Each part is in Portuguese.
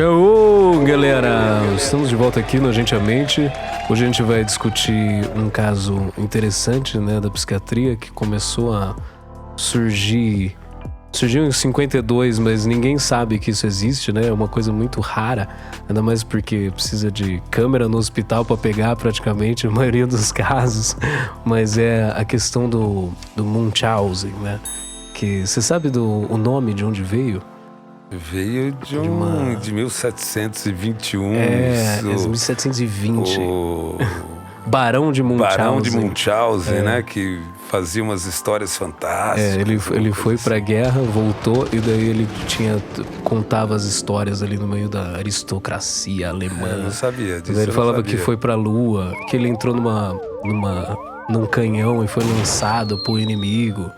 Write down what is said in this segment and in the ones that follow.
Ô, galera, estamos de volta aqui no Gente a Mente. Hoje a gente vai discutir um caso interessante, né, da psiquiatria que começou a surgiu em 52, mas ninguém sabe que isso existe, né? É uma coisa muito rara, ainda mais porque precisa de câmera no hospital para pegar praticamente a maioria dos casos. Mas é a questão do Munchausen, né? Que você sabe o nome de onde veio? Veio de 1721. 1720. O Barão de Munchausen. Barão de Munchausen, né? Que fazia umas histórias fantásticas. Ele foi pra guerra, voltou, e daí ele contava as histórias ali no meio da aristocracia alemã. Eu não sabia disso. Daí ele falava que foi pra lua, que ele entrou num canhão e foi lançado pro inimigo.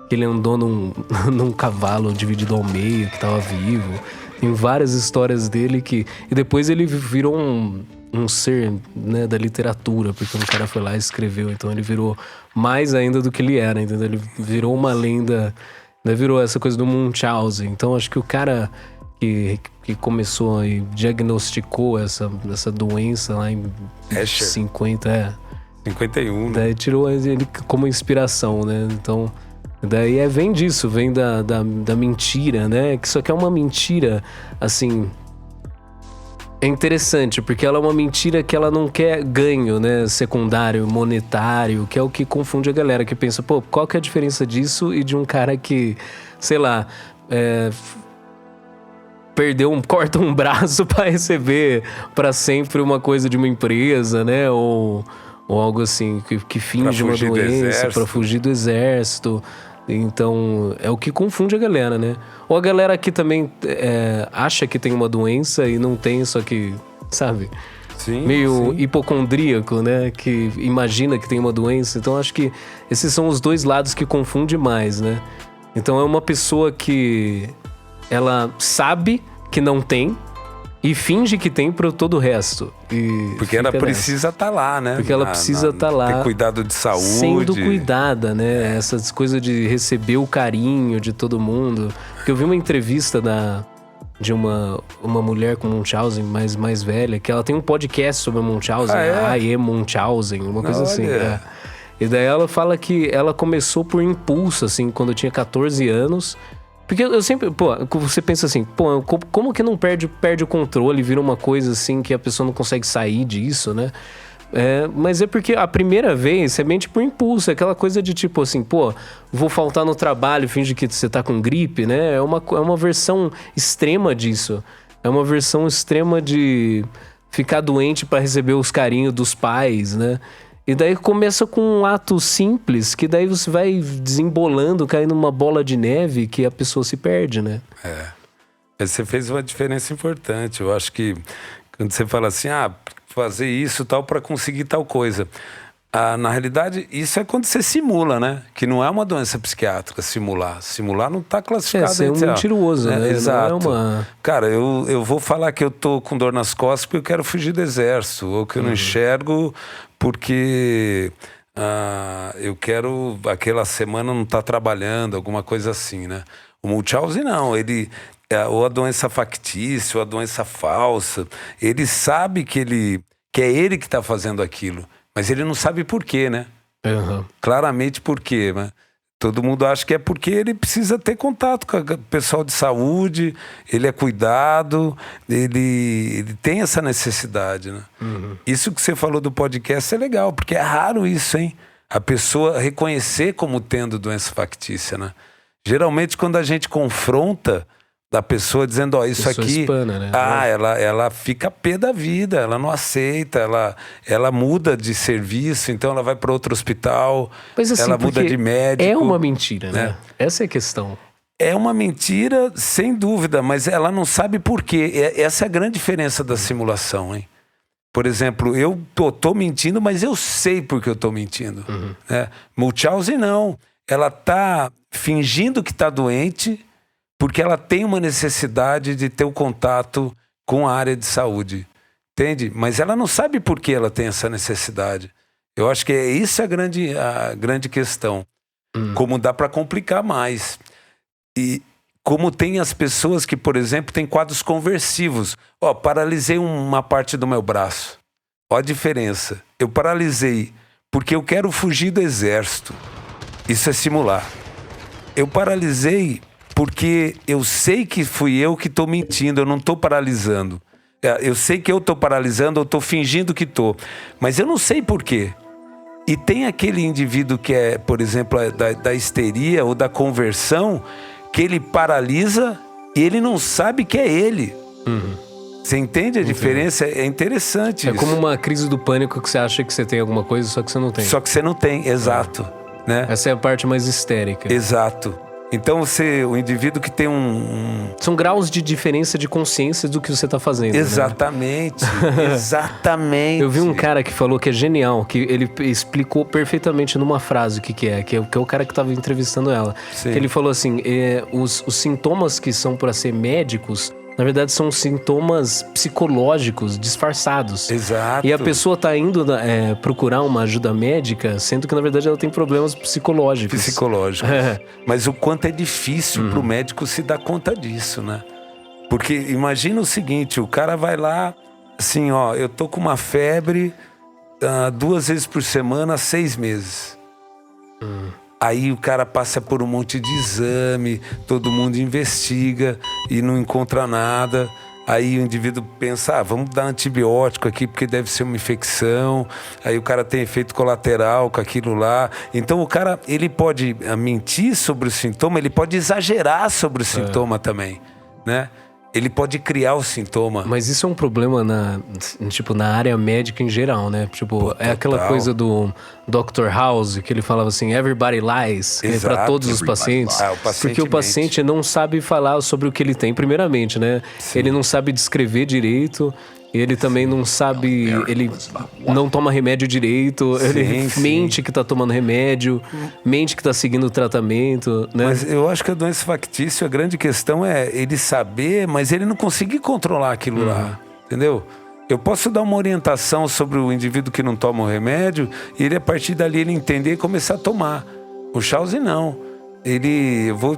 Que ele andou num cavalo dividido ao meio, que tava vivo. Tem várias histórias dele que... E depois ele virou um ser, né, da literatura, porque um cara foi lá e escreveu. Então ele virou mais ainda do que ele era, entendeu? Ele virou uma lenda, né? Virou essa coisa do Munchausen. Então acho que o cara que começou e diagnosticou essa doença lá em Escher. 51, né? Daí tirou ele como inspiração, né? Então... Daí vem disso, vem da mentira, né? Que só que é uma mentira, assim... É interessante, porque ela é uma mentira que ela não quer ganho, né? Secundário, monetário, que é o que confunde a galera, que pensa, pô, qual que é a diferença disso e de um cara que, sei lá... corta um braço para receber para sempre uma coisa de uma empresa, né? Ou algo assim, que finge uma doença para fugir do exército. Então, é o que confunde a galera, né? Ou a galera que também acha que tem uma doença e não tem, só que, sabe? Sim, meio hipocondríaco, né? Que imagina que tem uma doença. Então, acho que esses são os dois lados que confundem mais, né? Então, é uma pessoa que ela sabe que não tem e finge que tem para todo o resto. Porque ela precisa estar lá, né? Porque ela precisa estar lá. Ter cuidado de saúde. Sendo cuidada, né? Essas coisas de receber o carinho de todo mundo. Porque eu vi uma entrevista de uma mulher com Munchausen, mais velha, que ela tem um podcast sobre Munchausen. Munchausen, uma coisa assim. E daí ela fala que ela começou por impulso, assim, quando tinha 14 anos... Porque eu sempre... Pô, você pensa assim... Pô, como que não perde o controle? Vira uma coisa assim que a pessoa não consegue sair disso, né? Mas é porque a primeira vez é mente por impulso. É aquela coisa de tipo assim... Pô, vou faltar no trabalho, finge que você tá com gripe, né? É uma versão extrema disso. É uma versão extrema de ficar doente pra receber os carinhos dos pais, né? E daí começa com um ato simples, que daí você vai desembolando, caindo numa bola de neve, que a pessoa se perde, né? Você fez uma diferença importante. Eu acho que quando você fala assim, fazer isso tal para conseguir tal coisa. Na realidade, isso é quando você simula, né? Que não é uma doença psiquiátrica, simular. Simular não está classificado. Você é um mentiroso, né? Exato. Não é uma... Cara, eu vou falar que eu tô com dor nas costas porque eu quero fugir do exército. Ou que eu não enxergo porque eu quero... Aquela semana não tá trabalhando, alguma coisa assim, né? O Munchausen não, ou a doença factícia, ou a doença falsa. Ele sabe que é ele que está fazendo aquilo. Mas ele não sabe por quê, né? Uhum. Claramente por quê, né? Todo mundo acha que é porque ele precisa ter contato com o pessoal de saúde, ele é cuidado, ele tem essa necessidade, né? Uhum. Isso que você falou do podcast é legal, porque é raro isso, hein? A pessoa reconhecer como tendo doença factícia, né? Geralmente, quando a gente confronta da pessoa dizendo, isso aqui... Espana, né? Ela fica pé da vida, ela não aceita, ela muda de serviço, então ela vai para outro hospital, mas, assim, ela muda de médico. É uma mentira, né? Essa é a questão. É uma mentira, sem dúvida, mas ela não sabe por quê. Essa é a grande diferença da simulação, hein? Por exemplo, eu tô mentindo, mas eu sei por que eu tô mentindo. Né? Munchausen não. Ela tá fingindo que tá doente... Porque ela tem uma necessidade de ter o contato com a área de saúde. Entende? Mas ela não sabe por que ela tem essa necessidade. Eu acho que isso é a grande questão. Como dá para complicar mais. E Como tem as pessoas que, por exemplo, têm quadros conversivos. Ó, paralisei uma parte do meu braço. Ó a diferença. Eu paralisei porque eu quero fugir do exército. Isso é simular. Eu paralisei porque eu sei que fui eu que estou mentindo, eu não estou paralisando. Eu sei que eu estou paralisando, eu estou fingindo que estou. Mas eu não sei por quê. E tem aquele indivíduo que é, por exemplo, da histeria ou da conversão, que ele paralisa e ele não sabe que é ele. Você entende a diferença? É interessante É isso. como uma crise do pânico que você acha que você tem alguma coisa, só que você não tem. Só que você não tem, exato. Né? Essa é a parte mais histérica. Exato. Então o indivíduo que tem São graus de diferença de consciência do que você está fazendo. Exatamente. Né? Exatamente. Eu vi um cara que falou que é genial, que ele explicou perfeitamente numa frase o que é o cara que estava entrevistando ela. Sim. Que ele falou assim, os sintomas que são para ser médicos, na verdade são sintomas psicológicos disfarçados. Exato. E a pessoa tá indo procurar uma ajuda médica, sendo que na verdade ela tem problemas psicológicos. Psicológicos. Mas o quanto é difícil pro médico se dar conta disso, né? Porque imagina o seguinte, o cara vai lá, assim, ó, eu tô com uma febre 2 vezes por semana há 6 meses. Aí o cara passa por um monte de exame, todo mundo investiga e não encontra nada. Aí o indivíduo pensa, vamos dar antibiótico aqui porque deve ser uma infecção. Aí o cara tem efeito colateral com aquilo lá. Então o cara, ele pode mentir sobre o sintoma, ele pode exagerar sobre o sintoma também, né? Ele pode criar o sintoma. Mas isso é um problema na área médica em geral, né? Tipo, é aquela coisa do Dr. House, que ele falava assim, everybody lies, para todos os pacientes. Porque o paciente não sabe falar sobre o que ele tem, primeiramente, né? Sim. Ele não sabe descrever direito, ele também não sabe, ele não toma remédio direito, ele mente que tá tomando remédio, mente que tá seguindo o tratamento, né? Mas eu acho que a doença factícia, a grande questão é ele saber, mas ele não conseguir controlar aquilo lá, entendeu? Eu posso dar uma orientação sobre o indivíduo que não toma o remédio e ele, a partir dali, ele entender e começar a tomar. O Chauzi não. Eu vou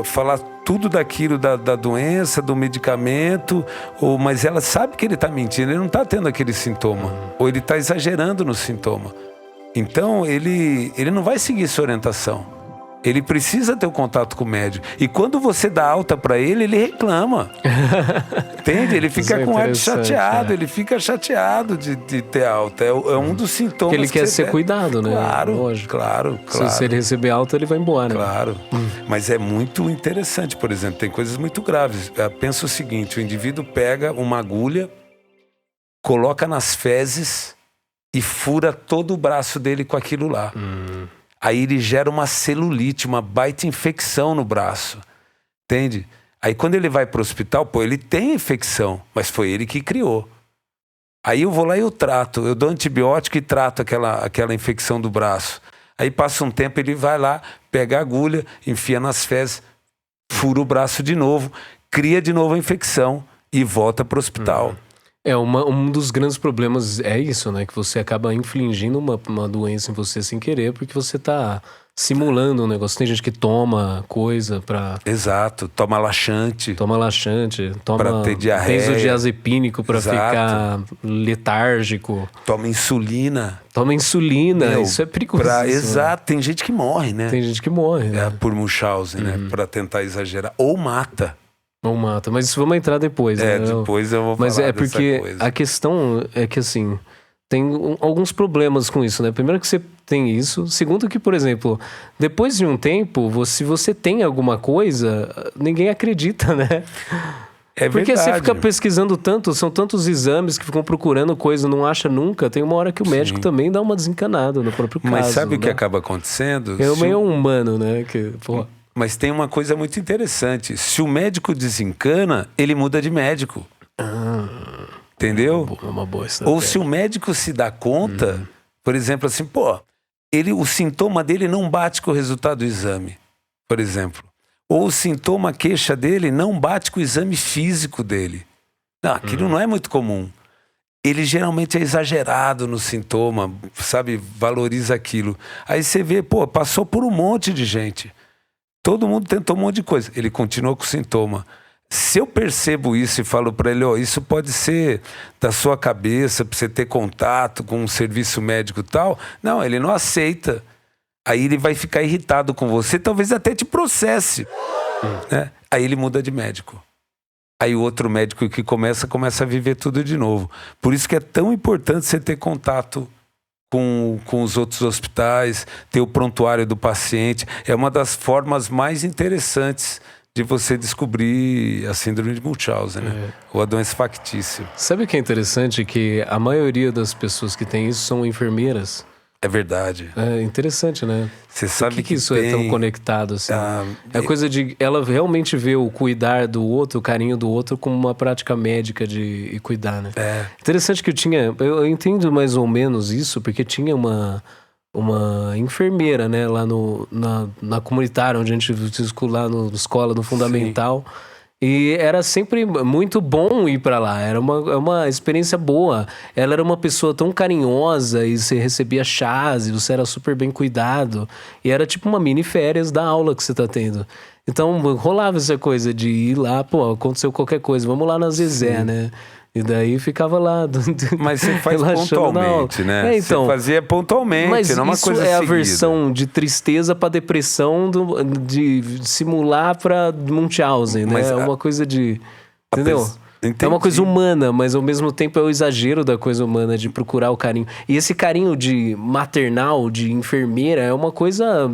falar tudo daquilo da doença, do medicamento, mas ela sabe que ele está mentindo, ele não está tendo aquele sintoma, ou ele está exagerando no sintoma. Então ele não vai seguir essa orientação. Ele precisa ter o contato com o médico. E quando você dá alta para ele reclama. Entende? Ele fica com ar de chateado, ele fica chateado de ter alta. É um dos sintomas. Que ele quer ser cuidado, né? Claro, lógico. Claro. Se ele receber alta, ele vai embora. Claro. Mas é muito interessante, por exemplo, tem coisas muito graves. Pensa o seguinte, o indivíduo pega uma agulha, coloca nas fezes e fura todo o braço dele com aquilo lá. Aí ele gera uma celulite, uma baita infecção no braço, entende? Aí quando ele vai para o hospital, ele tem infecção, mas foi ele que criou. Aí eu vou lá e eu trato, eu dou antibiótico e trato aquela infecção do braço. Aí passa um tempo, ele vai lá, pega a agulha, enfia nas fezes, fura o braço de novo, cria de novo a infecção e volta para o hospital. Um dos grandes problemas é isso, né? Que você acaba infligindo uma doença em você sem querer, porque você tá simulando um negócio. Tem gente que toma coisa pra... Exato, toma laxante. Toma pra ter diarreia. Benzodiazepínico pra ficar letárgico. Toma insulina. Isso é perigoso. Exato, tem gente que morre, né? Tem gente que morre, né? Por Munchausen, né? Pra tentar exagerar. Ou mata. Não mata, mas isso vamos entrar depois, né? Depois eu vou falar dessa coisa. Mas é porque a questão é que, assim, tem alguns problemas com isso, né? Primeiro que você tem isso. Segundo que, por exemplo, depois de um tempo, se você tem alguma coisa, ninguém acredita, né? Porque você fica pesquisando tanto, são tantos exames que ficam procurando coisa, não acha nunca. Tem uma hora que o médico também dá uma desencanada no próprio caso. Mas sabe o que acaba acontecendo? É meio humano, né? Mas tem uma coisa muito interessante. Se o médico desencana, ele muda de médico. Entendeu? É uma boa estratégia. Ou se o médico se dá conta, por exemplo, assim, o sintoma dele não bate com o resultado do exame, por exemplo. Ou o sintoma, a queixa dele não bate com o exame físico dele. Não, aquilo não é muito comum. Ele geralmente é exagerado no sintoma, sabe? Valoriza aquilo. Aí você vê, passou por um monte de gente. Todo mundo tentou um monte de coisa. Ele continua com o sintoma. Se eu percebo isso e falo para ele, isso pode ser da sua cabeça, para você ter contato com um serviço médico e tal. Não, ele não aceita. Aí ele vai ficar irritado com você, talvez até te processe. Né? Aí ele muda de médico. Aí o outro médico que começa a viver tudo de novo. Por isso que é tão importante você ter contato com os outros hospitais, ter o prontuário do paciente. É uma das formas mais interessantes de você descobrir a síndrome de Munchausen, né? Ou a doença factícia. Sabe o que é interessante? Que a maioria das pessoas que tem isso são enfermeiras. É verdade. É interessante, né? Você sabe Por que isso é tão conectado assim? É coisa de ela realmente vê o cuidar do outro, o carinho do outro como uma prática médica de cuidar, né? Interessante que eu entendo mais ou menos isso, porque tinha uma enfermeira, né, lá na comunitária, onde a gente estudou lá na escola, no fundamental. Sim. E era sempre muito bom ir pra lá, era uma experiência boa. Ela era uma pessoa tão carinhosa e você recebia chás e você era super bem cuidado. E era tipo uma mini férias da aula que você tá tendo. Então rolava essa coisa de ir lá, aconteceu qualquer coisa, vamos lá na Zezé, né? E daí ficava lá. Mas você faz pontualmente, né? Então, você fazia pontualmente, mas não uma isso coisa é seguida. A versão de tristeza para depressão, de simular para Munchausen, né? Mas uma coisa de... Entendeu? Entendi. É uma coisa humana, mas ao mesmo tempo é o exagero da coisa humana de procurar o carinho. E esse carinho de maternal, de enfermeira, é uma coisa...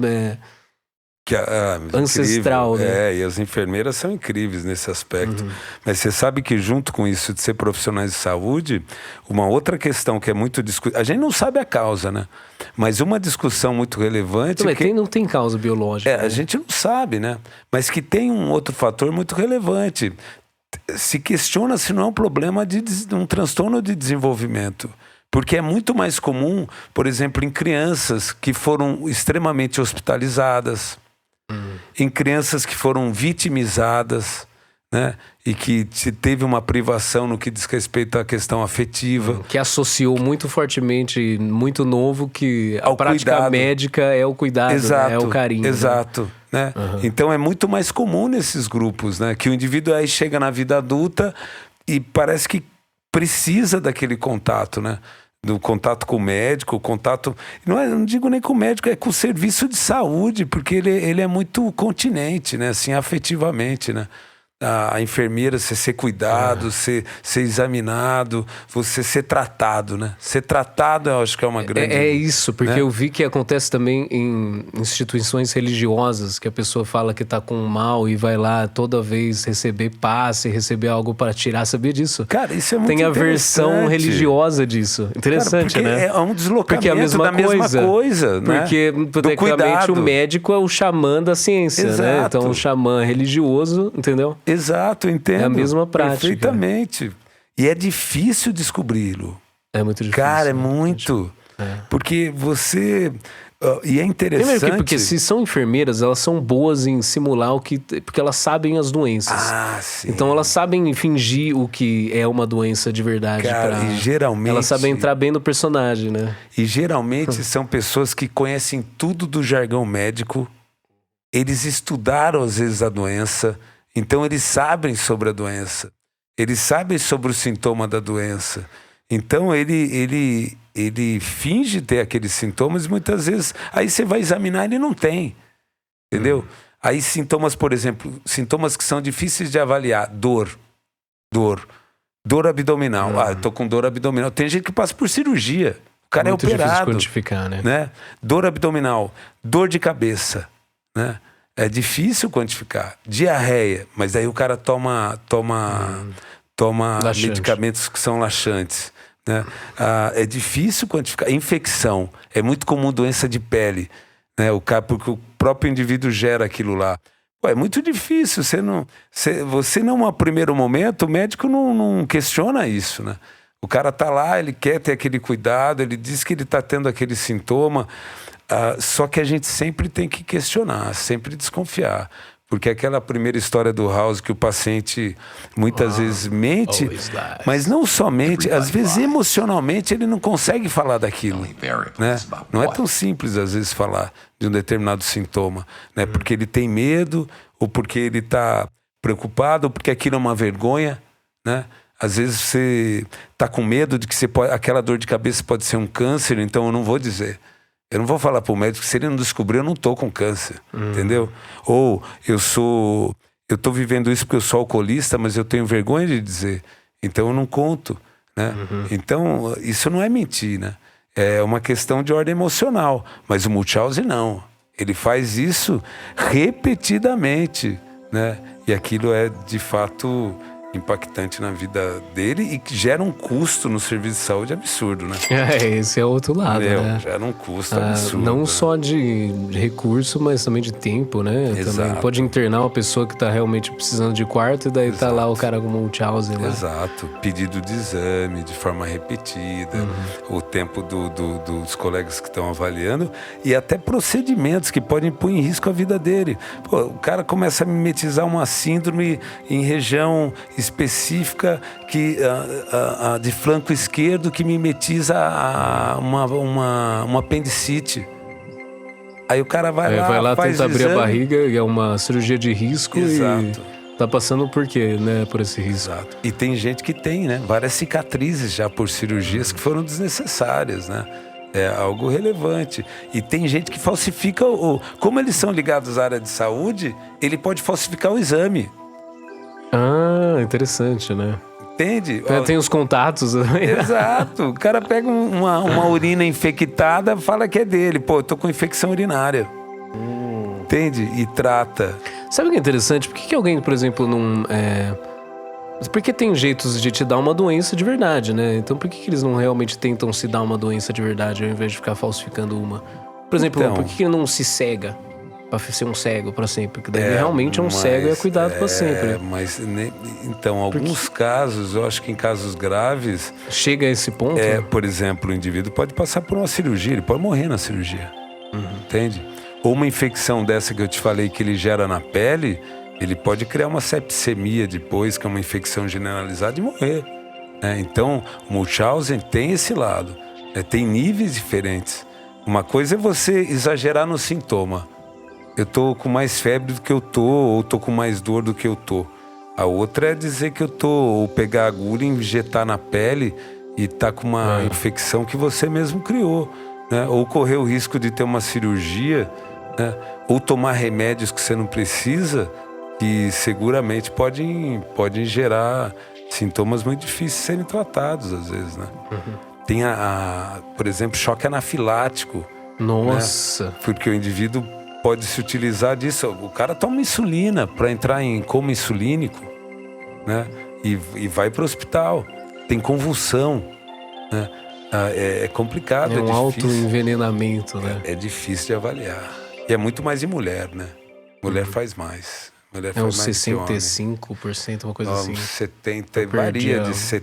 ancestral, incrível, né? E as enfermeiras são incríveis nesse aspecto. Mas você sabe que junto com isso de ser profissionais de saúde, uma outra questão que é muito discutida, a gente não sabe a causa, né? Mas uma discussão muito relevante... Não tem causa biológica. A gente não sabe, né? Mas que tem um outro fator muito relevante. Se questiona se não é um problema de um transtorno de desenvolvimento. Porque é muito mais comum, por exemplo, em crianças que foram extremamente hospitalizadas, em crianças que foram vitimizadas, né? E que teve uma privação no que diz respeito à questão afetiva. Que associou muito fortemente, muito novo, que a prática cuidado. Médica é o cuidado, exato, né? É o carinho. Exato. Né? Então é muito mais comum nesses grupos, né? Que o indivíduo aí chega na vida adulta e parece que precisa daquele contato, né? Do contato com o médico, contato... Não digo nem com o médico, é com o serviço de saúde, porque ele é muito continente, né? Assim, afetivamente, né? A enfermeira, você ser cuidado, ser examinado, você ser tratado, né? Ser tratado, eu acho que é uma grande... É isso, porque né? eu vi que acontece também em instituições religiosas, que a pessoa fala que tá com mal e vai lá toda vez receber passe, receber algo para tirar. Sabia disso? Cara, isso é muito Tem a versão religiosa disso. Interessante, cara, né? É um deslocamento porque é a mesma coisa, né? Porque, tecnicamente, o médico é o xamã da ciência, né? Então, o xamã religioso, entendeu? Exato, entendo. É a mesma prática. Perfeitamente. E é difícil descobri-lo. É muito difícil. Cara, é muito. Porque você... E é interessante... Porque se são enfermeiras, elas são boas em simular porque elas sabem as doenças. Sim. Então elas sabem fingir o que é uma doença de verdade. Cara, e geralmente... Elas sabem entrar bem no personagem, né? E geralmente são pessoas que conhecem tudo do jargão médico. Eles estudaram, às vezes, a doença... Então, eles sabem sobre a doença. Eles sabem sobre o sintoma da doença. Então, ele finge ter aqueles sintomas e muitas vezes... Aí você vai examinar, ele não tem. Entendeu? Aí sintomas, por exemplo, sintomas que são difíceis de avaliar. Dor abdominal. Eu tô com dor abdominal. Tem gente que passa por cirurgia. O cara é operado. Difícil de quantificar, né? Dor abdominal. Dor de cabeça, né? É difícil quantificar. Diarreia, mas aí o cara toma medicamentos que são laxantes, né? É difícil quantificar. Infecção. É muito comum doença de pele, né? Porque o próprio indivíduo gera aquilo lá. É muito difícil. Você não, a primeiro momento, o médico não questiona isso, né? O cara tá lá, ele quer ter aquele cuidado, ele diz que ele tá tendo aquele sintoma... só que a gente sempre tem que questionar, sempre desconfiar. Porque aquela primeira história do House que o paciente muitas vezes mente, mas não somente, às vezes emocionalmente ele não consegue falar daquilo, né? Não é tão simples às vezes falar de um determinado sintoma, né? Porque ele tem medo, ou porque ele está preocupado, ou porque aquilo é uma vergonha, né? Às vezes você está com medo de que aquela dor de cabeça pode ser um câncer, então eu não vou dizer. Eu não vou falar para o médico que se ele não descobrir, eu não estou com câncer, entendeu? Ou eu estou vivendo isso porque eu sou alcoolista, mas eu tenho vergonha de dizer, então eu não conto, né? Então, isso não é mentir, né? É uma questão de ordem emocional, mas o Munchausen não. Ele faz isso repetidamente, né? E aquilo é, de fato, impactante na vida dele e que gera um custo no serviço de saúde absurdo, né? Esse é o outro lado, né? Gera um custo absurdo. Não né? só de recurso, mas também de tempo, né? Exato. Também pode internar uma pessoa que tá realmente precisando de quarto e daí tá lá o cara com Munchausen lá. Exato. Pedido de exame de forma repetida, o tempo dos colegas que estão avaliando e até procedimentos que podem pôr em risco a vida dele. Pô, o cara começa a mimetizar uma síndrome em região específica que, de flanco esquerdo que mimetiza uma apendicite. Aí o cara vai lá faz tenta abrir exame. a barriga, e é uma cirurgia de risco. Exato. E tá passando por quê, né? Por esse risco. Exato. E tem gente que tem, né? Várias cicatrizes já por cirurgias que foram desnecessárias, né? É algo relevante. E tem gente que falsifica como eles são ligados à área de saúde, ele pode falsificar o exame. Ah, interessante, né? Entende? Tem os contatos. Exato. O cara pega uma urina infectada, fala que é dele. Pô, eu tô com infecção urinária. Entende? E trata. Sabe o que é interessante? Por que alguém, por exemplo, não... Porque tem jeitos de te dar uma doença de verdade, né? Então por que eles não realmente tentam se dar uma doença de verdade ao invés de ficar falsificando uma? Por exemplo, por que ele não se cega? Pra ser um cego pra sempre, porque daí realmente é um cego e é cuidado pra sempre. Mas, então, alguns casos, eu acho que em casos graves... Chega a esse ponto? Por exemplo, o indivíduo pode passar por uma cirurgia, ele pode morrer na cirurgia, entende? Ou uma infecção dessa que eu te falei que ele gera na pele, ele pode criar uma septicemia depois, que é uma infecção generalizada e morrer. Né? Então, o Munchausen tem esse lado, né? Tem níveis diferentes. Uma coisa é você exagerar no sintoma. Eu tô com mais febre do que eu tô, ou tô com mais dor do que eu tô. A outra é dizer que eu tô, ou pegar a agulha e injetar na pele e tá com uma infecção que você mesmo criou, né? Ou correr o risco de ter uma cirurgia, né? Ou tomar remédios que você não precisa, que seguramente podem gerar sintomas muito difíceis de serem tratados, às vezes, né? Tem por exemplo, choque anafilático. Nossa! Né? Porque o indivíduo pode se utilizar disso. O cara toma insulina para entrar em coma insulínico, né? E vai para o hospital. Tem convulsão, né? É complicado, é um autoenvenenamento, né? É difícil de avaliar. E é muito mais em mulher, né? Mulher faz mais. Mulher faz uns mais 65%, uma coisa assim. 70%, varia de 60%,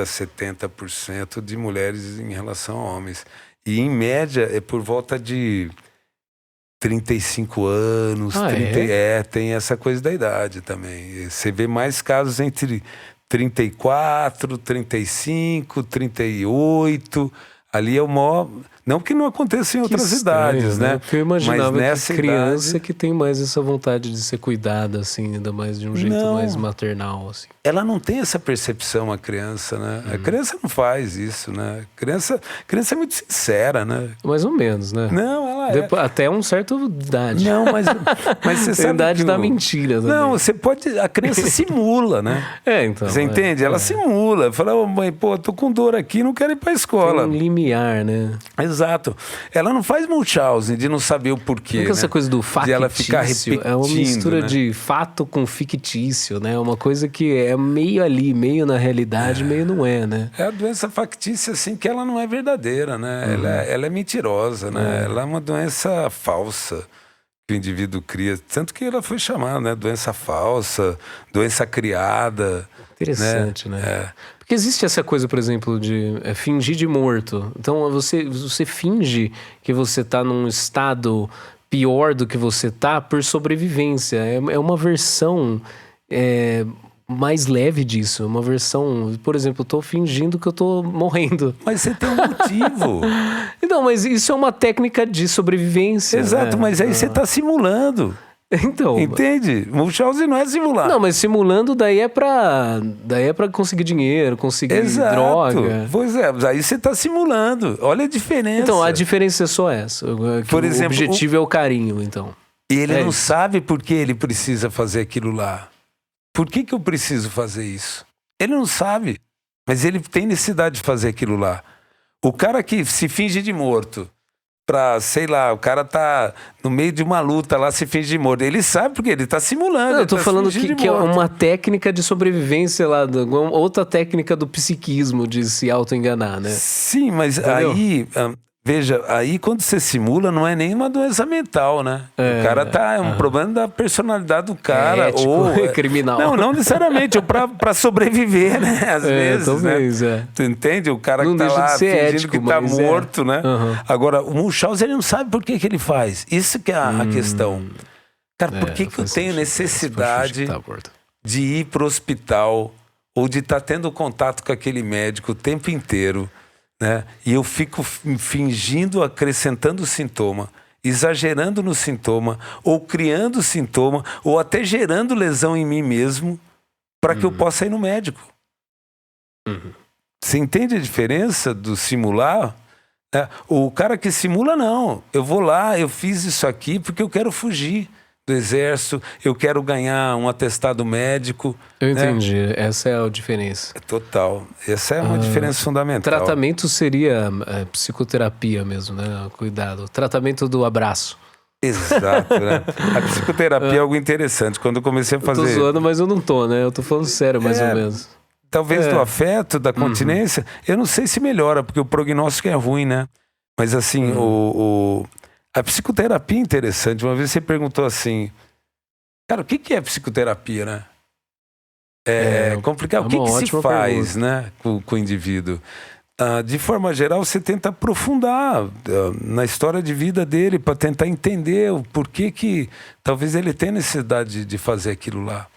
70% de mulheres em relação a homens. E em média é por volta de 35 anos, tem essa coisa da idade também. Você vê mais casos entre 34, 35, 38. Ali é o maior... Não que não aconteça em outras idades, né? Porque eu imaginava mas nessa que criança idade... que tem mais essa vontade de ser cuidada, assim, ainda mais de um jeito mais maternal, assim. Ela não tem essa percepção, a criança, né? A criança não faz isso, né? A criança é muito sincera, né? Mais ou menos, né? Não, ela até uma certa idade. Não, mas você sabe a idade da mentira também. Não, você pode... A criança simula, né? Então. Você entende? Ela simula. Fala, mãe, tô com dor aqui, não quero ir pra escola. Tem um limiar, né? Exato. Ela não faz Munchausen de não saber o porquê, né? Essa coisa do factício, de ela ficar repetindo, é uma mistura, né? de fato com fictício, né? Uma coisa que é meio ali, meio na realidade, meio não é, né? É a doença factícia, assim, que ela não é verdadeira, né? Ela é mentirosa, né? Ela é uma doença falsa que o indivíduo cria. Tanto que ela foi chamada, né? Doença falsa, doença criada. Interessante, né? Porque existe essa coisa, por exemplo, de fingir de morto. Então, você finge que você tá num estado pior do que você tá por sobrevivência. É uma versão mais leve disso. Uma versão... Por exemplo, eu tô fingindo que eu tô morrendo. Mas você tem um motivo. Então, mas isso é uma técnica de sobrevivência. Exato, né? mas aí você tá simulando. Então... Entende? Munchausen não é simular. Não, mas simulando daí é pra conseguir dinheiro, conseguir droga. Pois é, aí você tá simulando. Olha a diferença. Então, a diferença é só essa. Por exemplo, o objetivo é o carinho, então. E ele não isso. sabe por que ele precisa fazer aquilo lá. Por que eu preciso fazer isso? Ele não sabe, mas ele tem necessidade de fazer aquilo lá. O cara que se finge de morto, sei lá, o cara tá no meio de uma luta lá, se finge de morto. Ele sabe porque ele tá simulando. Não, eu tô tá falando que é morto. uma técnica de sobrevivência lá, outra técnica do psiquismo de se auto-enganar, né? Sim, mas Entendeu? aí... Veja, aí quando você simula, não é nem uma doença mental, né? O cara é um problema da personalidade do cara. Ético, ou criminal. Não necessariamente, ou pra sobreviver, né? Às vezes, talvez, né? Tu entende? O cara Não que tá deixa lá de ser fingindo ético, que tá mas morto, né? Uhum. Agora, o Munchausen, ele não sabe por que ele faz. Isso que é a questão. Cara, por que eu tenho sentido, necessidade de ir pro hospital ou de estar tendo contato com aquele médico o tempo inteiro, né? E eu fico fingindo, acrescentando sintoma, exagerando no sintoma, ou criando sintoma, ou até gerando lesão em mim mesmo, para que eu possa ir no médico. Você entende a diferença do simular? O cara que simula, não. Eu vou lá, eu fiz isso aqui porque eu quero fugir do exército, eu quero ganhar um atestado médico. Eu entendi, essa é a diferença. Total. Essa é uma diferença fundamental. Tratamento seria psicoterapia mesmo, né? Cuidado. Tratamento do abraço. Exato, né? A psicoterapia é algo interessante. Quando eu comecei a fazer... Eu tô zoando, mas eu não tô, né? Eu tô falando sério, mais ou menos. Talvez do afeto, da continência, eu não sei se melhora, porque o prognóstico é ruim, né? Mas assim, a psicoterapia é interessante. Uma vez você perguntou assim, cara, o que é psicoterapia, né? É complicado. O que se faz, né, com o indivíduo? De forma geral, você tenta aprofundar na história de vida dele para tentar entender o porquê que talvez ele tenha necessidade de fazer aquilo lá.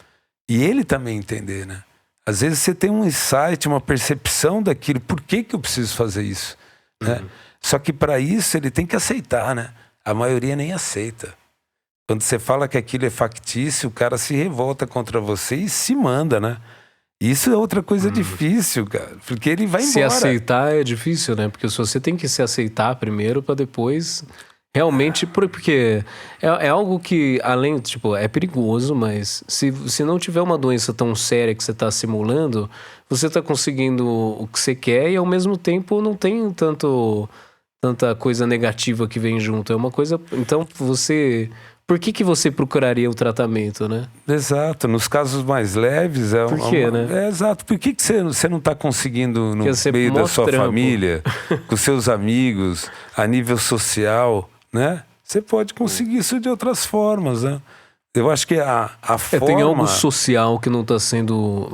E ele também entender, né? Às vezes você tem um insight, uma percepção daquilo. Por que eu preciso fazer isso? Né? Só que para isso ele tem que aceitar, né? A maioria nem aceita. Quando você fala que aquilo é factício, o cara se revolta contra você e se manda, né? Isso é outra coisa difícil, cara. Porque ele vai embora. Se aceitar é difícil, né? Porque se você tem que se aceitar primeiro para depois... Realmente, porque é algo que, além, tipo, é perigoso, mas se não tiver uma doença tão séria que você está simulando, você está conseguindo o que você quer e ao mesmo tempo não tem tanta coisa negativa que vem junto. É uma coisa... Então, por que você procuraria o tratamento, né? Exato. Nos casos mais leves... Por quê, né? Exato. Por que você não está conseguindo, no meio da sua família, com seus amigos, a nível social... Né? Você pode conseguir isso de outras formas, né? Eu acho que a forma... Tem algo social que não está sendo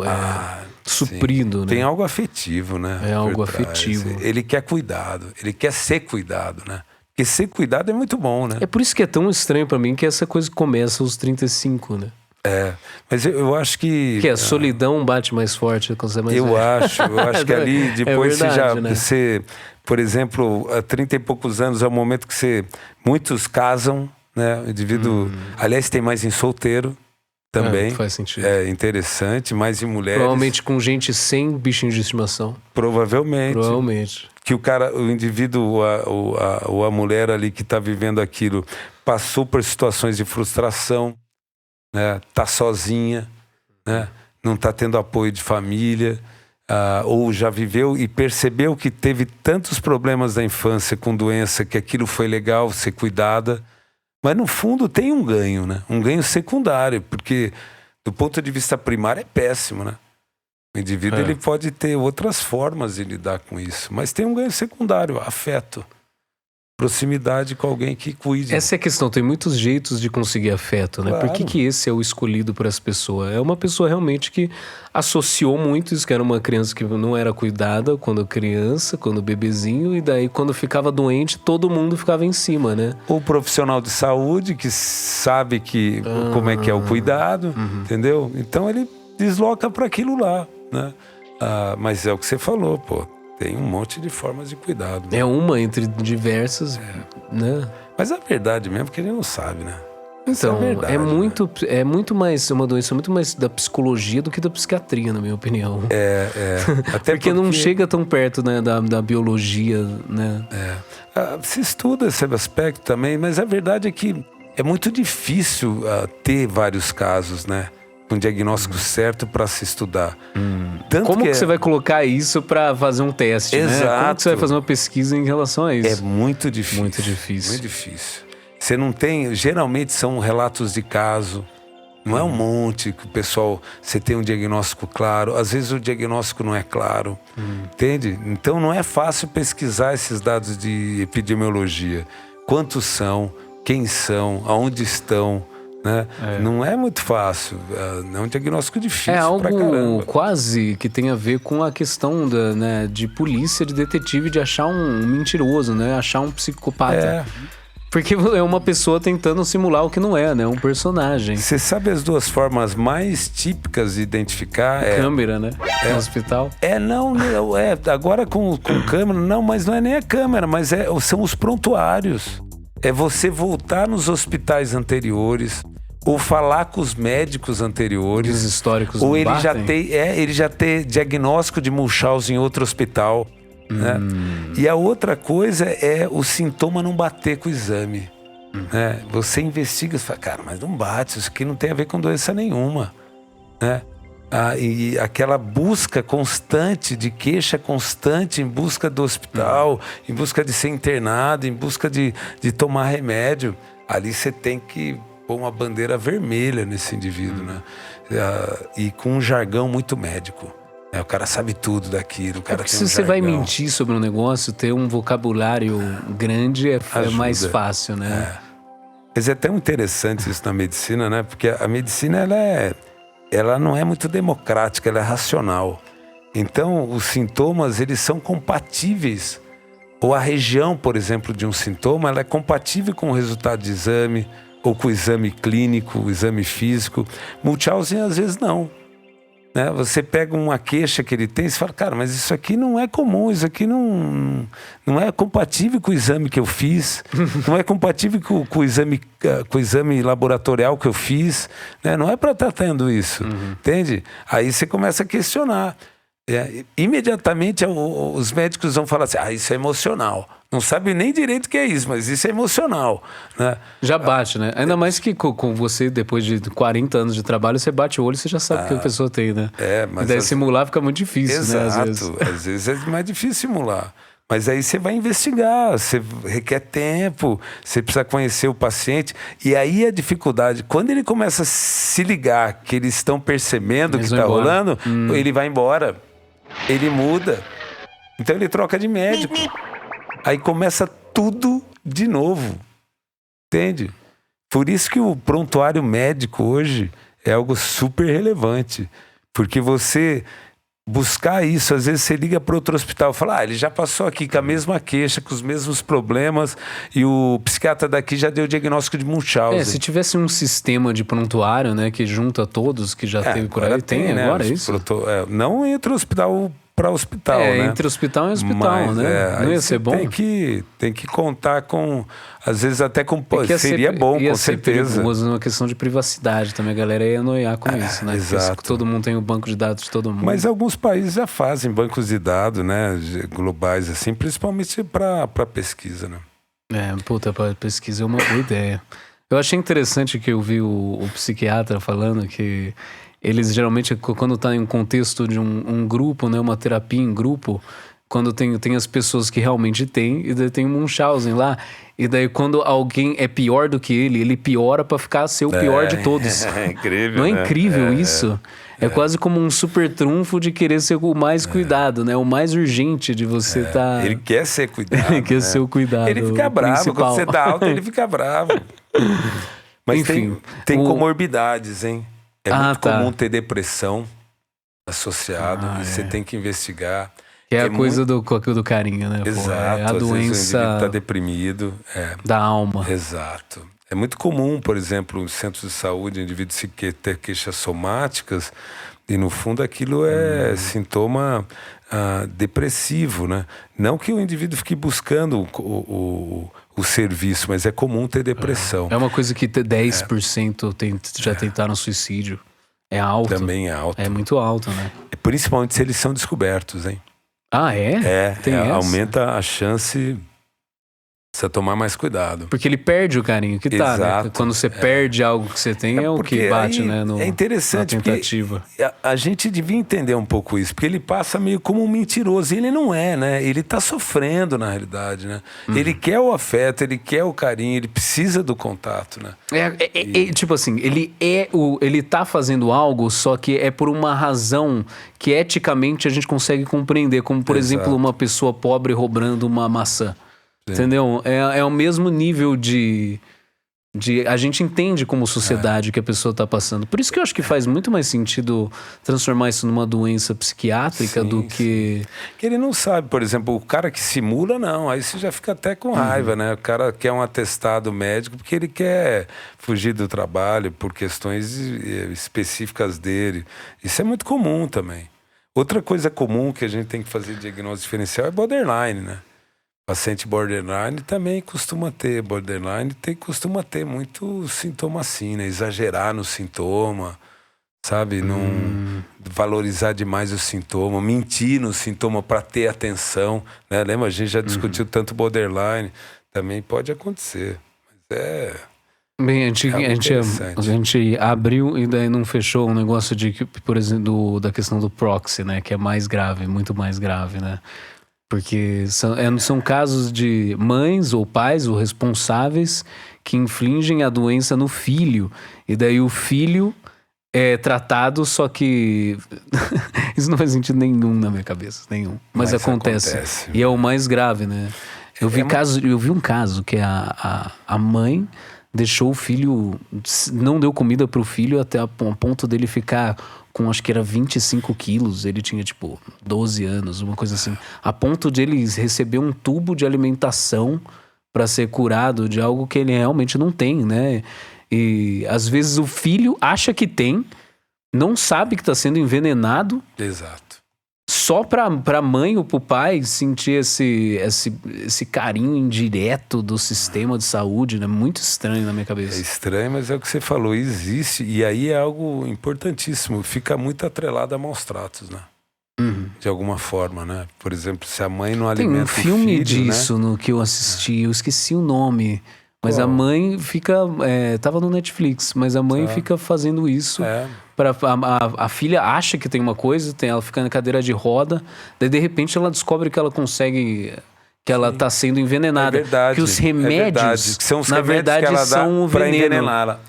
suprido, né? Tem algo afetivo, né? É algo afetivo. Ele quer cuidado, ele quer ser cuidado, né? Porque ser cuidado é muito bom, né? É por isso que é tão estranho pra mim que essa coisa começa aos 35, né? Mas eu acho que... Que a solidão bate mais forte quando você é mais velho. Eu acho que ali depois verdade, né? você... Por exemplo, há 30 e poucos anos é o momento que muitos casam, né? O indivíduo... Aliás, tem mais em solteiro também. Faz sentido. É interessante, mais em mulheres. Provavelmente com gente sem bichinho de estimação. Provavelmente. Que o indivíduo ou a mulher ali que está vivendo aquilo passou por situações de frustração, né? Tá sozinha, né? Não está tendo apoio de família... ou já viveu e percebeu que teve tantos problemas da infância com doença que aquilo foi legal ser cuidada, mas no fundo tem um ganho, né? Um ganho secundário, porque do ponto de vista primário é péssimo, né? O indivíduo ele pode ter outras formas de lidar com isso, mas tem um ganho secundário, afeto. proximidade com alguém que cuide. Essa é a questão, tem muitos jeitos de conseguir afeto, né? Claro. Por que esse é o escolhido por essa pessoa? É uma pessoa realmente que associou muito isso, que era uma criança que não era cuidada quando criança, quando bebezinho, e daí quando ficava doente, todo mundo ficava em cima, né? O profissional de saúde que sabe como é que é o cuidado, entendeu? Então ele desloca para aquilo lá, né? Mas é o que você falou, pô. Tem um monte de formas de cuidado. É uma entre diversas, né? Mas a verdade mesmo é que ele não sabe, né? Então, verdade, é muito mais uma doença muito mais da psicologia do que da psiquiatria, na minha opinião. Até porque não chega tão perto, né, da biologia, né? Se estuda esse aspecto também, mas a verdade é que é muito difícil ter vários casos, né? Com diagnóstico certo para se estudar. Tanto Como que você vai colocar isso para fazer um teste, Exato. né? Como que você vai fazer uma pesquisa em relação a isso? É muito difícil. Muito difícil. Muito difícil. Você não tem... Geralmente são relatos de caso. Não é um monte que o pessoal... Você tem um diagnóstico claro. Às vezes o diagnóstico não é claro. Entende? Então não é fácil pesquisar esses dados de epidemiologia. Quantos são? Quem são? Aonde estão? Né? Não é muito fácil, é um diagnóstico difícil. É algo pra caramba. quase que tem a ver com a questão de polícia, de detetive, de achar um mentiroso, né? Achar um psicopata. Porque é uma pessoa tentando simular o que não é, né? Um personagem. Você sabe as duas formas mais típicas de identificar? Câmera, né? No hospital. Agora com câmera, não, mas não é nem a câmera, mas são os prontuários. É você voltar nos hospitais anteriores, ou falar com os médicos anteriores. Os históricos ou não ele batem? ele já ter diagnóstico de Munchausen em outro hospital. Né? E a outra coisa é o sintoma não bater com o exame. Né? Você investiga e fala, cara, mas não bate, isso aqui não tem a ver com doença nenhuma. Né? E aquela busca constante, de queixa constante em busca do hospital, em busca de ser internado, em busca de tomar remédio. Ali você tem que pôr uma bandeira vermelha nesse indivíduo, né? E com um jargão muito médico. O cara sabe tudo daquilo. O cara tem se um você vai jargão. mentir sobre um negócio, ter um vocabulário grande é mais fácil, né? Mas é tão interessante isso na medicina, né? Porque a medicina, ela não é muito democrática, ela é racional. Então, os sintomas, eles são compatíveis. Ou a região, por exemplo, de um sintoma, ela é compatível com o resultado de exame, ou com o exame clínico, o exame físico. Munchausen, às vezes, não. Né? Você pega uma queixa que ele tem e fala, cara, mas isso aqui não é comum, isso aqui não é compatível com o exame que eu fiz, não é compatível com o exame laboratorial que eu fiz, né? Não é para estar tendo isso, entende? Aí você começa a questionar. Imediatamente os médicos vão falar assim, isso é emocional. Não sabe nem direito o que é isso, mas isso é emocional, né? Já bate, né? Ainda mais que com você, depois de 40 anos de trabalho, você bate o olho e você já sabe o que a pessoa tem, né? Mas e daí simular fica muito difícil, Exato. né? Às vezes é mais difícil simular. Mas aí você vai investigar, você requer tempo, você precisa conhecer o paciente. E aí a dificuldade, quando ele começa a se ligar que eles estão percebendo o que está rolando, ele vai embora, ele muda. Então ele troca de médico. Aí começa tudo de novo, entende? Por isso que o prontuário médico hoje é algo super relevante, porque você buscar isso, às vezes você liga para outro hospital e fala, ele já passou aqui com a mesma queixa, com os mesmos problemas, e o psiquiatra daqui já deu o diagnóstico de Munchausen. Se tivesse um sistema de prontuário, né, que junta todos que já teve por aí, tem né, agora isso? Não entre hospital para hospital, né? Entre hospital e hospital, né? Não ia ser bom? Tem que contar com, às vezes até com... seria bom, com certeza. Ia ser uma questão de privacidade também, a galera ia noiar com isso, né? Exato. Porque todo mundo tem o banco de dados de todo mundo. Mas alguns países já fazem bancos de dados, né? Globais, assim, principalmente para pesquisa, né? Para pesquisa é uma boa ideia. Eu achei interessante que eu vi o psiquiatra falando que eles geralmente, quando está em um contexto de um grupo, né, uma terapia em grupo, Quando tem as pessoas que realmente têm, e daí tem o Munchausen lá. E daí quando alguém é pior do que ele piora pra ser o pior de todos. É incrível, Não é né? incrível isso? É quase como um super trunfo de querer ser o mais cuidado, né? O mais urgente de você estar... Ele quer ser cuidado. Ele quer né? ser o cuidado Ele fica bravo. principal. Quando você dá alta, ele fica bravo. Mas Enfim, tem comorbidades, hein? É muito tá. comum ter depressão associado. E você tem que investigar. Que é a coisa do carinho, né? Exato. Pô, é a às vezes o doença indivíduo tá deprimido. da alma. Exato. É muito comum, por exemplo, em centros de saúde, indivíduos ter queixas somáticas e, no fundo, aquilo é sintoma depressivo, né? Não que o indivíduo fique buscando o serviço, mas é comum ter depressão. É uma coisa que 10% já tentaram suicídio. É alto. Também é alto. É muito alto, né? Principalmente se eles são descobertos, hein? Ah, é? Tem essa? Aumenta a chance... Precisa tomar mais cuidado. Porque ele perde o carinho que tá, né? Exato. Quando você perde algo que você tem, é o que bate, né? É interessante, na tentativa. a gente devia entender um pouco isso, porque ele passa meio como um mentiroso, e ele não é, né? Ele tá sofrendo, na realidade, né? Ele quer o afeto, ele quer o carinho, ele precisa do contato, né? Tipo assim, ele tá fazendo algo, só que é por uma razão que eticamente a gente consegue compreender, como, por exemplo, uma pessoa pobre roubando uma maçã. Sim. Entendeu? É o mesmo nível de... A gente entende como sociedade que a pessoa está passando. Por isso que eu acho que faz muito mais sentido transformar isso numa doença psiquiátrica do que... Que ele não sabe, por exemplo, o cara que simula, não. Aí você já fica até com raiva, né? O cara quer um atestado médico porque ele quer fugir do trabalho por questões específicas dele. Isso é muito comum também. Outra coisa comum que a gente tem que fazer diagnóstico diferencial é borderline, né? Paciente borderline também costuma ter. Borderline costuma ter muito sintoma assim, né? Exagerar no sintoma, sabe? Não valorizar demais o sintoma, mentir no sintoma para ter atenção, né? Lembra? A gente já discutiu tanto borderline. Também pode acontecer. Mas Bem, a gente abriu e daí não fechou um negócio de, por exemplo, da questão do proxy, né? Que é mais grave, muito mais grave, né? Porque são casos de mães ou pais ou responsáveis que infligem a doença no filho. E daí o filho é tratado, só que... Isso não faz sentido nenhum na minha cabeça, nenhum. Mas acontece. E é o mais grave, né? Eu vi um caso que a mãe deixou o filho... Não deu comida pro filho até a ponto dele ficar... com acho que era 25 quilos, ele tinha tipo 12 anos, uma coisa assim, a ponto de ele receber um tubo de alimentação para ser curado de algo que ele realmente não tem, né? E às vezes o filho acha que tem, não sabe que está sendo envenenado. Exato. Só pra mãe ou pro pai sentir esse carinho indireto do sistema de saúde, né? Muito estranho na minha cabeça. É estranho, mas é o que você falou, existe. E aí é algo importantíssimo. Fica muito atrelado a maus tratos, né? De alguma forma, né? Por exemplo, se a mãe não alimenta o filho... Tem um filme disso, né? No que eu assisti, eu esqueci o nome. Mas a mãe fica... tava no Netflix, mas a mãe fica fazendo isso... A filha acha que tem uma coisa, ela fica na cadeira de roda, daí de repente ela descobre que ela consegue, que ela tá sendo envenenada. É verdade. Que os remédios, que são os na verdade, que ela são o veneno. Envenená-la.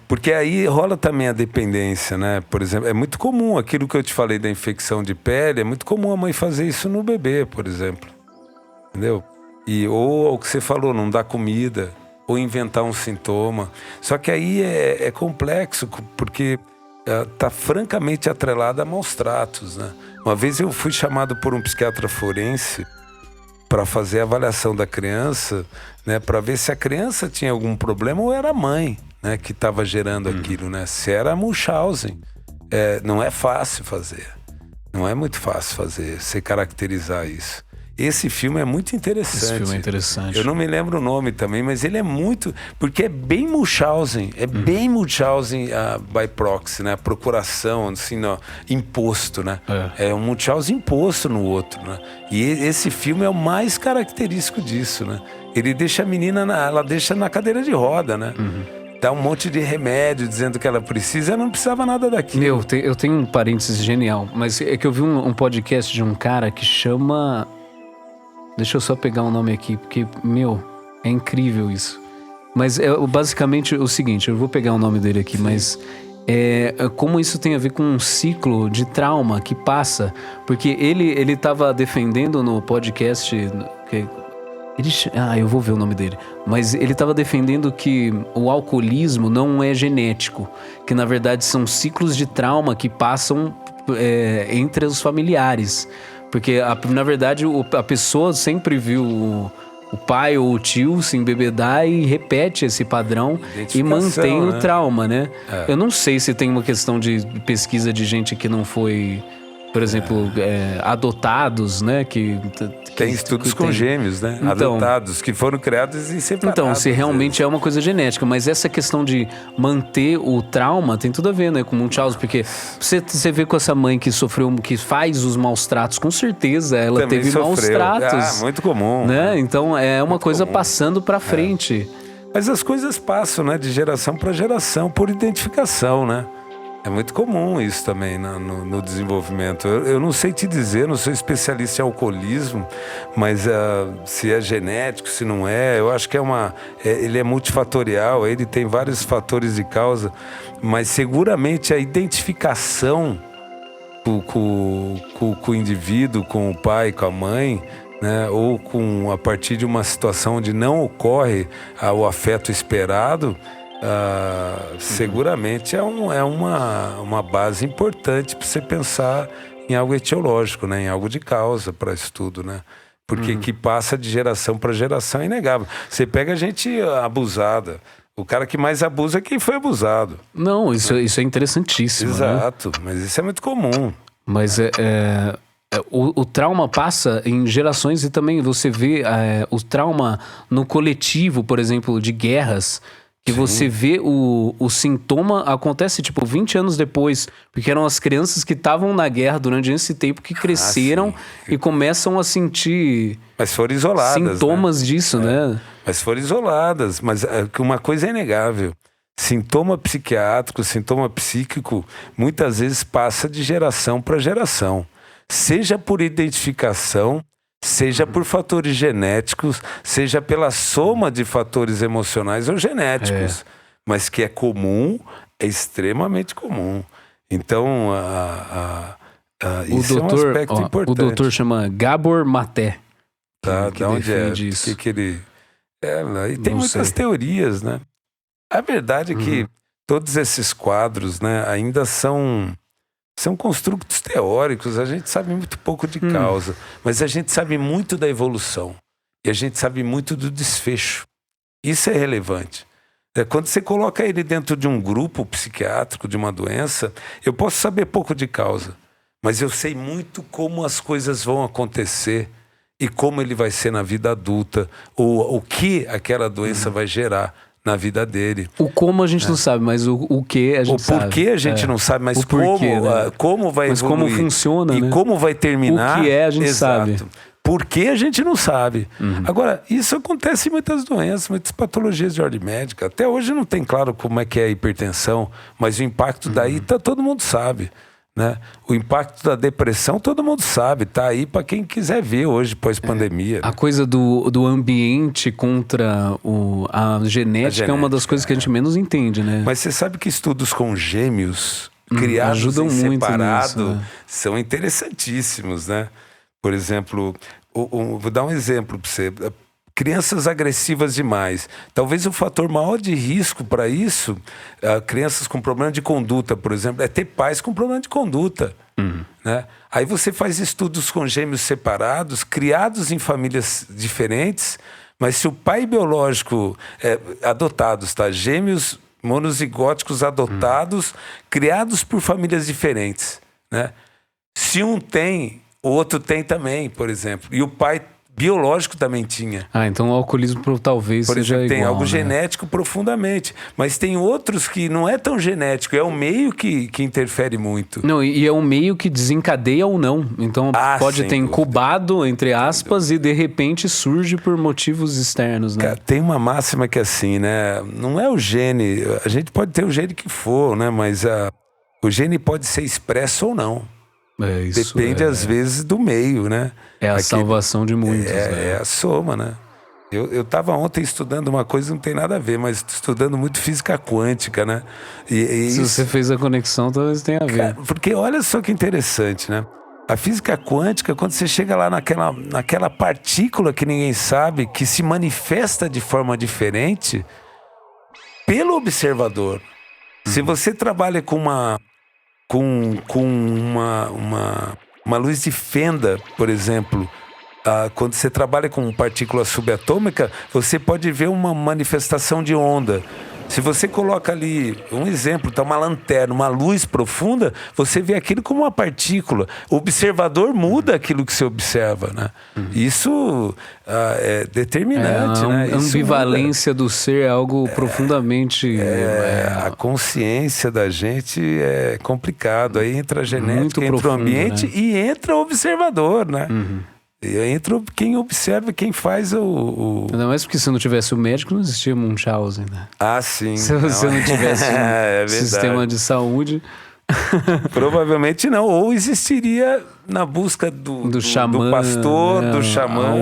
Porque aí rola também a dependência, né? Por exemplo, é muito comum, aquilo que eu te falei da infecção de pele, é muito comum a mãe fazer isso no bebê, por exemplo. Entendeu? Ou o que você falou, não dá comida... ou inventar um sintoma. Só que aí é complexo, porque está francamente atrelado a maus tratos, né? Uma vez eu fui chamado por um psiquiatra forense para fazer a avaliação da criança, né? Para ver se a criança tinha algum problema ou era a mãe, né? Que estava gerando aquilo, né? Se era Munchausen. Não é fácil fazer. Não é muito fácil fazer, você caracterizar isso. Esse filme é muito interessante. Esse filme é interessante. Eu não me lembro o nome também, mas ele é muito... Porque é bem Munchausen. É bem Munchausen by proxy, né? Procuração, assim, imposto, né? É um Munchausen imposto no outro, né? E esse filme é o mais característico disso, né? Ele deixa a menina, ela deixa na cadeira de roda, né? dá um monte de remédio dizendo que ela precisa, ela não precisava nada daquilo. Eu tenho um parênteses genial, mas é que eu vi um podcast de um cara que chama... Deixa eu só pegar um nome aqui, porque, é incrível isso. Mas é basicamente o seguinte, eu vou pegar o nome dele aqui, mas... como isso tem a ver com um ciclo de trauma que passa, porque ele estava defendendo no podcast eu vou ver o nome dele, mas ele estava defendendo que o alcoolismo não é genético, que na verdade são ciclos de trauma que passam entre os familiares, porque na verdade a pessoa sempre viu o pai ou o tio se embebedar e repete esse padrão e mantém o trauma, né? Eu não sei se tem uma questão de pesquisa de gente que não foi, por exemplo, adotados, né? Tem estudos com gêmeos, né? Então, adotados, que foram criados e separados. Então, se realmente é uma coisa genética, mas essa questão de manter o trauma tem tudo a ver, né? Com Munchausen, porque você vê com essa mãe que sofreu, que faz os maus tratos, com certeza ela também teve maus tratos. Muito comum. Né? Então, é uma coisa passando pra frente. Mas as coisas passam, né? De geração para geração, por identificação, né? É muito comum isso também no desenvolvimento. Eu não sei te dizer, não sou especialista em alcoolismo, mas se é genético, se não é, eu acho que ele é multifatorial, ele tem vários fatores de causa, mas seguramente a identificação com o indivíduo, com o pai, com a mãe, né, ou a partir de uma situação onde não ocorre o afeto esperado, seguramente é uma base importante para você pensar em algo etiológico, né? Em algo de causa para estudo, né? Porque que passa de geração para geração é inegável. Você pega gente abusada, o cara que mais abusa é quem foi abusado. Não, isso é interessantíssimo. Exato, né? Mas isso é muito comum. Mas o trauma passa em gerações e também você vê o trauma no coletivo, por exemplo, de guerras. Que você vê o sintoma acontece 20 anos depois, porque eram as crianças que estavam na guerra durante esse tempo que cresceram e começam a sentir mas foram isoladas, sintomas disso, né? Mas foram isoladas, mas uma coisa é inegável. Sintoma psiquiátrico, sintoma psíquico, muitas vezes passa de geração para geração. Seja por identificação, seja por fatores genéticos, seja pela soma de fatores emocionais ou genéticos. Mas que é comum, é extremamente comum. Então, isso é um aspecto importante. O doutor chama Gabor Maté. De onde é? Isso. Que ele... e tem muitas teorias, né? A verdade é que todos esses quadros, né, ainda são construtos teóricos, a gente sabe muito pouco de causa, mas a gente sabe muito da evolução e a gente sabe muito do desfecho. Isso é relevante. Quando você coloca ele dentro de um grupo psiquiátrico, de uma doença, eu posso saber pouco de causa, mas eu sei muito como as coisas vão acontecer e como ele vai ser na vida adulta, ou o que aquela doença vai gerar na vida dele. O como a gente não sabe, mas o que a gente sabe. O porquê a gente não sabe, mas como vai evoluir. Como funciona, e como vai terminar. O que a gente sabe. Por que a gente não sabe. Agora, isso acontece em muitas doenças, muitas patologias de ordem médica. Até hoje não tem claro como é que é a hipertensão, mas o impacto daí todo mundo sabe. Né? O impacto da depressão todo mundo sabe, tá aí para quem quiser ver hoje pós-pandemia. A coisa do ambiente contra a genética é uma das coisas que a gente menos entende, né? Mas você sabe que estudos com gêmeos criados ajudam em muito separado nisso, né? São interessantíssimos, né? Por exemplo, vou dar um exemplo para você. Crianças agressivas demais. Talvez o fator maior de risco para isso, crianças com problema de conduta, por exemplo, é ter pais com problema de conduta. Né? Aí você faz estudos com gêmeos separados, criados em famílias diferentes, mas se o pai biológico, adotados, tá? Gêmeos monozigóticos adotados, criados por famílias diferentes. Né? Se um tem, o outro tem também, por exemplo. E o pai biológico também tinha. Então o alcoolismo talvez Por seja exemplo, tem igual, algo né? genético profundamente. Mas tem outros que não é tão genético, é o meio que interfere muito. Não, e é um meio que desencadeia ou não. Então pode sem ter dúvida. incubado, entre aspas, e de repente surge por motivos externos, né? Cara, tem uma máxima que é assim, né? Não é o gene, a gente pode ter o gene que for, né? Mas o gene pode ser expresso ou não. Isso Depende, às vezes, do meio, né? é a salvação de muitos. né? É a soma, né? Eu estava ontem estudando uma coisa que não tem nada a ver, mas estudando muito física quântica, né? Se você fez a conexão, talvez tenha a ver. Cara, porque olha só que interessante, né? A física quântica, quando você chega lá naquela partícula que ninguém sabe, que se manifesta de forma diferente pelo observador. Se você trabalha com uma luz de fenda, por exemplo, quando você trabalha com partícula subatômica, você pode ver uma manifestação de onda. Se você coloca ali, um exemplo, tá uma lanterna, uma luz profunda, você vê aquilo como uma partícula. O observador muda aquilo que você observa, né? Isso é determinante, né? A ambivalência do ser é algo profundamente... A consciência da gente é complicado. Aí entra a genética, entra o ambiente, né? E entra o observador, né? Entra quem observa, quem faz Ainda mais porque se não tivesse o médico, não existia Munchausen, né? Sim. Se você não tivesse um sistema de saúde... Provavelmente não. Ou existiria na busca do xamã, do pastor, do xamã.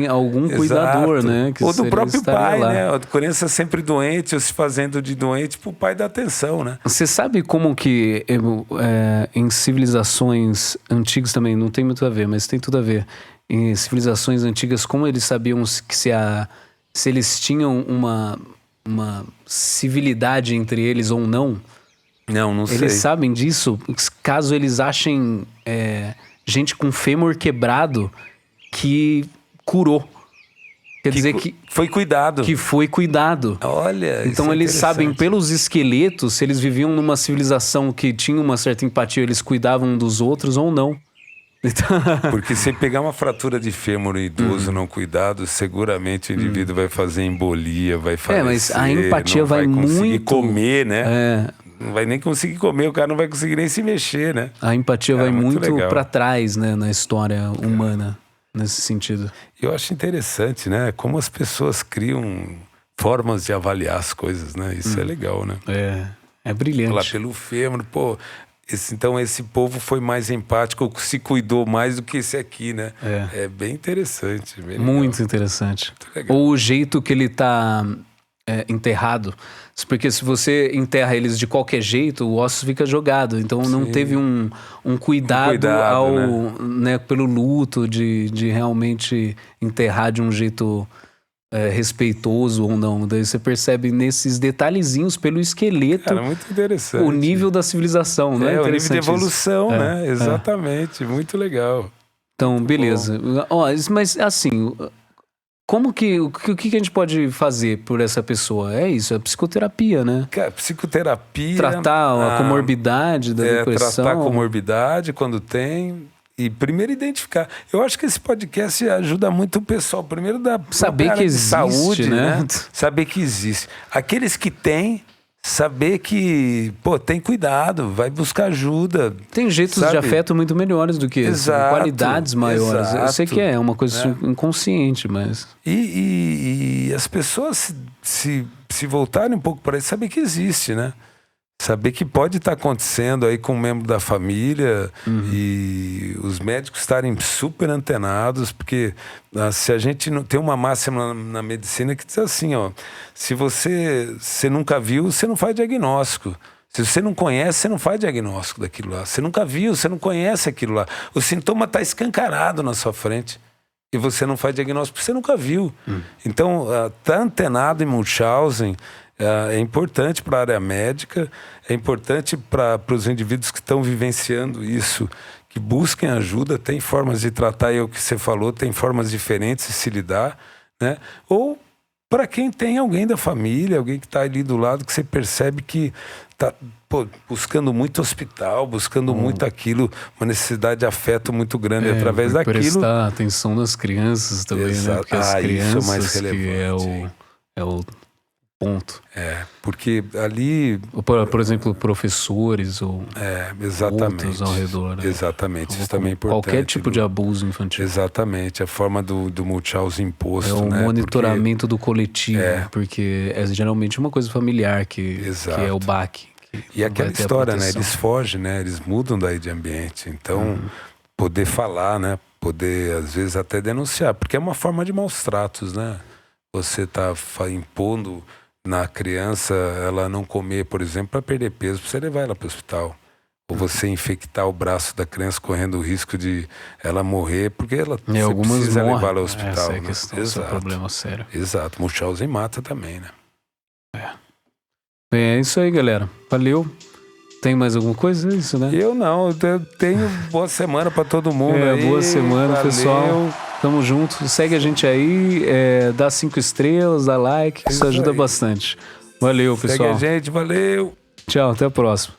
Algum cuidador, né? Ou do próprio pai, lá. né? A criança sempre doente, ou se fazendo de doente pro pai dar atenção, né? Você sabe como que em civilizações antigas também, não tem muito a ver, mas tem tudo a ver. Em civilizações antigas, como eles sabiam que se eles tinham uma civilidade entre eles ou não? Não sei. Eles sabem disso, caso eles achem gente com fêmur quebrado que curou. Quer dizer que foi cuidado. Que foi cuidado. Olha, então eles sabem pelos esqueletos se eles viviam numa civilização que tinha uma certa empatia, eles cuidavam um dos outros ou não. Porque se pegar uma fratura de fêmur em idoso não cuidado, seguramente o indivíduo vai fazer embolia, vai falecer. Mas a empatia vai conseguir muito... comer, né? Não vai nem conseguir comer, o cara não vai conseguir nem se mexer, né? A empatia vai muito para trás, né, na história humana, nesse sentido. Eu acho interessante, né? Como as pessoas criam formas de avaliar as coisas, né? Isso é legal, né? É brilhante. Lá pelo fêmur, pô... Então esse povo foi mais empático, se cuidou mais do que esse aqui, né? É bem interessante. Bem muito interessante. Ou o jeito que ele está enterrado. Porque se você enterra eles de qualquer jeito, o osso fica jogado. Então não teve um cuidado né, pelo luto de realmente enterrar de um jeito... respeitoso ou não. Daí você percebe nesses detalhezinhos pelo esqueleto. Cara, muito interessante. O nível da civilização, né? O nível de evolução, né? Exatamente, muito legal. Então, muito beleza. Mas assim, o que a gente pode fazer por essa pessoa? É isso, é psicoterapia, né? Cara, psicoterapia. Tratar a comorbidade da depressão. Tratar a comorbidade quando tem. E primeiro identificar. Eu acho que esse podcast ajuda muito o pessoal. Primeiro da saber que existe, saúde, né? Saber que existe. Aqueles que têm, saber que, tem cuidado, vai buscar ajuda. Tem jeitos de afeto muito melhores do que esse. Qualidades maiores. Exato, eu sei que é uma coisa inconsciente, mas... E as pessoas se voltarem um pouco para isso, saber que existe, né? Saber que pode estar acontecendo aí com um membro da família e os médicos estarem super antenados, porque se a gente não tem uma máxima na medicina que diz assim, se você nunca viu, você não faz diagnóstico. Se você não conhece, você não faz diagnóstico daquilo lá. Você nunca viu, você não conhece aquilo lá. O sintoma está escancarado na sua frente. E você não faz diagnóstico porque você nunca viu. Então, tá antenado em Munchausen é importante para a área médica, é importante para os indivíduos que estão vivenciando isso, que busquem ajuda. Tem formas de tratar, é o que você falou, tem formas diferentes de se lidar, né? Ou para quem tem alguém da família, alguém que está ali do lado, que você percebe que está buscando muito hospital, buscando muito aquilo, uma necessidade de afeto muito grande através daquilo. Prestar atenção nas crianças também, né? Porque as crianças isso é mais relevante, que é o ponto. Porque ali... Por exemplo, professores ou outros ao redor. Né? Exatamente, isso também é importante. Qualquer tipo de abuso infantil. Exatamente, a forma do multihouse imposto. É o monitoramento do coletivo, porque é geralmente uma coisa familiar que é o baque. E aquela história, né? Eles fogem, né? Eles mudam daí de ambiente. Então, poder falar, né? Poder, às vezes, até denunciar. Porque é uma forma de maus tratos, né? Você tá impondo na criança ela não comer, por exemplo, para perder peso, para você levar ela para o hospital. Ou você infectar o braço da criança correndo o risco de ela morrer, porque você precisa levar ela ao hospital. Essa é a questão, esse é um problema sério. Exato. Munchausen mata também, né? É isso aí, galera. Valeu. Tem mais alguma coisa? É isso, né? Eu não. Eu tenho boa semana para todo mundo aí. Boa semana, pessoal. Tamo junto. Segue a gente aí. Dá 5 estrelas, dá like. Isso ajuda bastante. Valeu, pessoal. Segue a gente. Valeu. Tchau, até a próxima.